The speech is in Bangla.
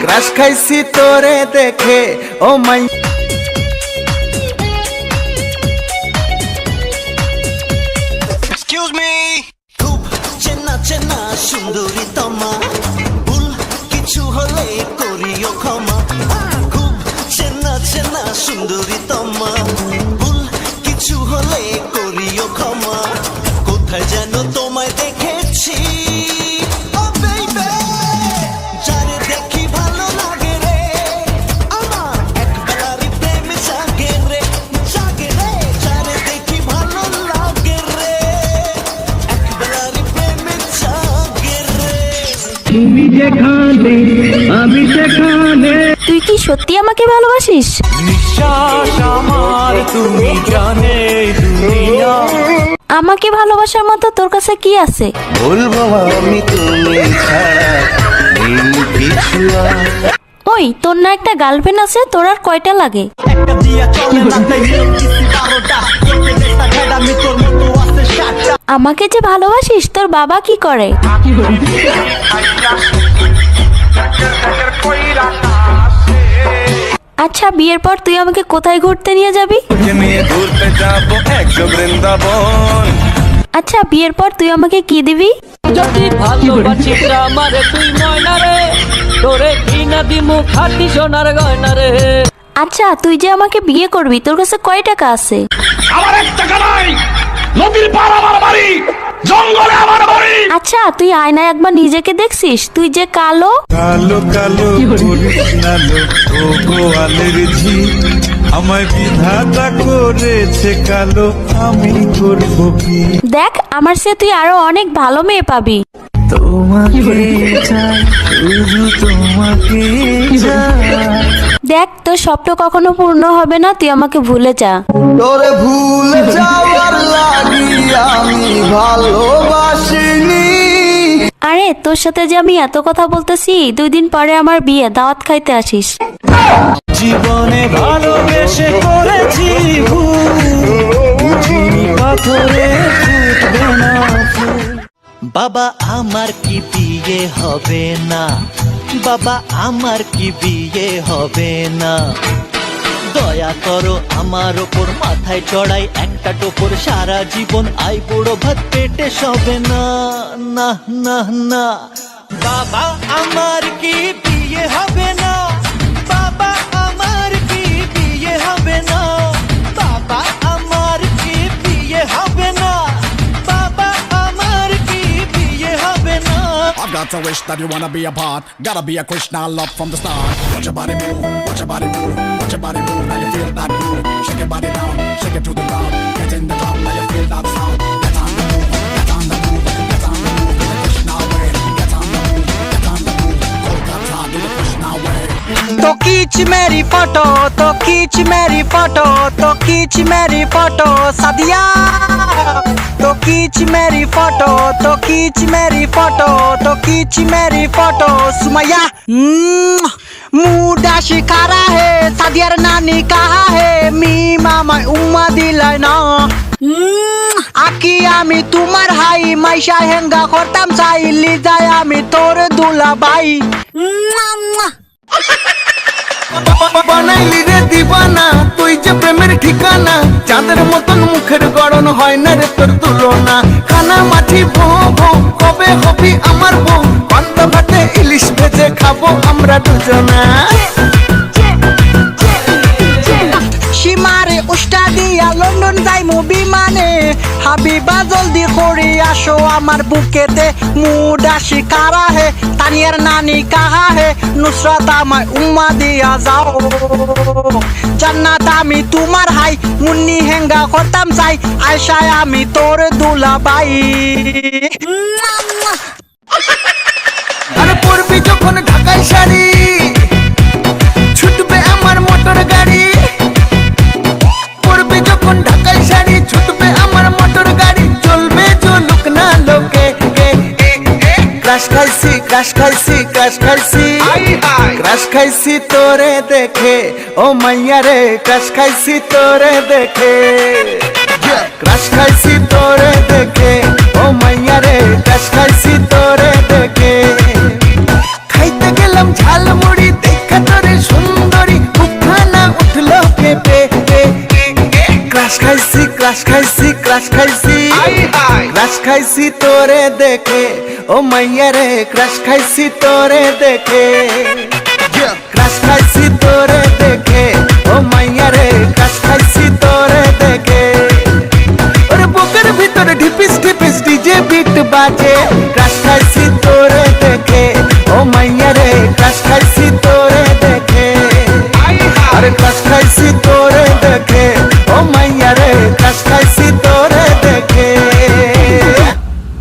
ক্রাশ খাইছি তোরে দেখে ও মাই। এক্সকিউজ মি, খুব চেনা চেনা সুন্দরী তমা, ভুল কিছু হলে করিও ক্ষমা। খুব চেনা চেনা সুন্দরী তমা, ভুল কিছু হলে করিও ক্ষমা। কোথায় যেন তোমায় দেখেছি, ও বেবি, যারে দেখি ভালো লাগে রে, আমার একবেলারই প্রেম জাগে রে, জাগে রে, যারে দেখি ভালো লাগে রে, একবেলারই প্রেম জাগে রে। তুমি যেখানে আমি সেখানে। তুই কি সত্যি আমাকে ভালোবাসিস? নিঃশ্বাস আমার তুমি জানে দুনিয়া। আমাকে ভালোবাসার মতো তোর কাছে কি আছে? বলবো আমি তুমি ছাড়া নেই কিছু আর। ওই তোর না একটা গার্লফ্রেন্ড আছে, তোর আর কয়টা লাগে? একটা দিয়া চলে না তাই কিসি 12টা, করতে চেষ্টা ঠেডামি তোর মতো আছে 7টা। আমাকে যে ভালোবাসিস, তোর বাবা কি করে? আচ্ছা, বিয়ের পর তুই আমাকে কোথায় ঘুরতে নিয়ে যাবি? নিয়ে ঘুরতে যাবো একশো বৃন্দাবন। আচ্ছা, বিয়ের পর তুই আমাকে কি দিবি? যদি ভালোবাসিস আমারে তুই ময়না রে, তোরে কিনা দিমু খাটি সোনার গয়না রে। আচ্ছা, তুই যে আমাকে বিয়ে করবি, তোর কাছে কয় টাকা আছে? আমার 1 টাকা নাই, নদীর পার আমার বাড়ি, জঙ্গলে আমার বাড়ি। আচ্ছা, তুই আয়নায় একবার নিজেকে দেখছিস? তুই যে কালো। কালো কালো করিস না লো, ও গোয়ালের ঝি, আমায় বিধাতা করেছে কালো, আমি করবো কি? দেখ, আমার সে তুই আরো অনেক ভালো মেয়ে পাবি। তোমাকে চাই, শুধু তোমাকে চাই। দেখ, তোর স্বপ্ন কখনো পূর্ণ হবে না, তুই আমাকে ভুলে যা। তোরে ভুলে যাওয়ার লাগি আমি ভালোবাসিনি। আরে, তোর সাথে যে আমি এত কথা বলতেছি, 2 দিন পরে আমার বিয়ে, দাওয়াত খাইতে আসিস। জীবনে ভালোবেসে করেছি ভুল, বুঝিনি পাথরে ফুটবে না ফুল। বাবা আমার কি বিয়ে হবে না, বাবা আমার কি বিয়ে হবে না। দয়া করো আমার ওপর, মাথায় চড়াই একটা টোপর, সারা জীবন আই বুড়ো ভাত পেটে সবে না, না না না। বাবা আমার কি বিয়ে হবে না, বাবা আমার কি বিয়ে হবে না, বাবা আমার কি বিয়ে হবে না, বাবা আমার কি বিয়ে হবে না। I got a wish that you wanna be a part. Gotta be a Krishna love from the start. Watch your body move, watch your body move, watch your body move. Now you feel that move. Shake your body down, shake it to the ground. Get in the club, now you feel that sound. Get on the move, get on the move, get on the move. Do the Krishna way. Get on the move, get on the move. Kolkata, do the Krishna way. तो खींच मेरी फोटो, तो खींच मेरी फोटो, तो खींच मेरी फोटो सादिया। तो खींच मेरी फोटो, तो खींच मेरी फोटो, तो खींच मेरी फोटो सुमैया। मुडा शिकारा है, सादियार नानी कहा है, मी मामा उम्मा दिलाय ना। আকি আমি তোমার হাই, মাইশা হেঙ্গা করতাম চাই, লিজায় আমি তোর দুলা বাই। বানাইলি রে দিবানা, তুই যে প্রেমের ঠিকানা, চাঁদের মতন মুখের গড়ন, হয় না রে তোর তুলনা। খানা মাছি ভো ভো, কবে হবি আমার বউ, পান্তা ভাতে ইলিশ ভেজে খাবো আমরা দুজনা। সীমারে উষ্টা দিয়া লন্ডন যাইমু বিমানে, হাবিবা জলদি করে আসো আমার বুকেতে। মুডা শিকারা হে, তানিয়ার নানি কাহা হে, নুসরাত আমায় উম্মা দিয়া যাও। জান্নাত আমি তোমার হাই, মুন্নি হেঙ্গা করতাম চাই, আয়শায় আমি তোর দুলা বাই। আরে পরবি যখন ঢাকায় শাড়ি, ছুটবে আমার মোটর গাড়ি। পরবি যখন ঢাকায় শাড়ি, ছুটবে আমার মোটর গাড়ি, চলবে চলুক না লোকে। ক্রাশ খাইছি, ক্রাশ খাইছি, ক্রাশ খাইছি, ক্রাশ খাইছি তোরে দেখে ও মাইয়া রে, ক্রাশ খাইছি তোরে দেখে, ক্রাশ খাইছি তোরে দেখে। ক্রাশ খাইছি ক্রাশ খাইছি ক্রাশ খাইছি ক্রাশ খাইছি তোরে দেখে ও মাইয়া রে ক্রাশ খাইছি তোরে দেখে ক্রাশ খাইছি তোরে দেখে ও মাইয়া রে ক্রাশ খাইছি তোরে দেখে ওরে বুকের ভিতরে ঢিপিস ঢিপিস ডিজে বিট বাজে